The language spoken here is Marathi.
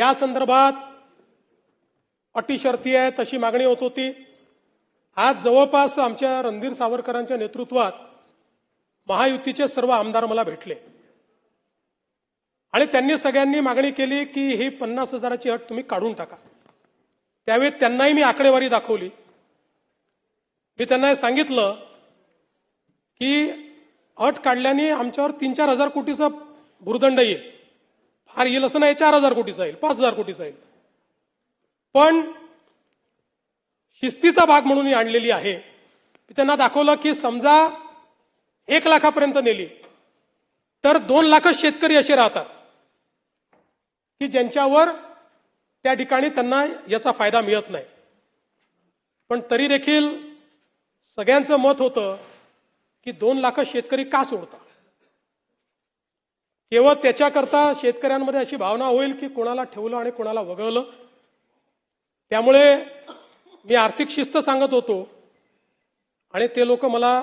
या संदर्भात अटी शर्ती आहेत अशी मागणी होत होती। आज जवळपास आमच्या रणधीर सावरकरांच्या नेतृत्वात महायुतीचे सर्व आमदार मला भेटले आणि त्यांनी सगळ्यांनी मागणी केली की ही 50,000ची अट तुम्ही काढून टाका। त्यावेळी त्यांनाही मी आकडेवारी दाखवली। मी त्यांना सांगितलं की अट काढल्याने आमच्यावर 3-4 हजार कोटीचा भुर्दंड येईल, फार येईल असं नाही, 4,000 कोटीचा येईल, 5,000 कोटीचा येईल, पण शिस्तीचा भाग म्हणून ही आणलेली आहे। मी त्यांना दाखवलं की समजा 1 लाखापर्यंत नेली तर 2 लाख शेतकरी असे राहतात की ज्यांच्यावर त्या ठिकाणी त्यांना याचा फायदा मिळत नाही। पण तरी देखील सगळ्यांचं मत होतं की 2 लाख शेतकरी का सोडतात। केवळ त्याच्याकरता शेतकऱ्यांमध्ये अशी भावना होईल की कोणाला ठेवलं आणि कोणाला वगळलं। त्यामुळे मी आर्थिक शिस्त सांगत होतो आणि ते लोक मला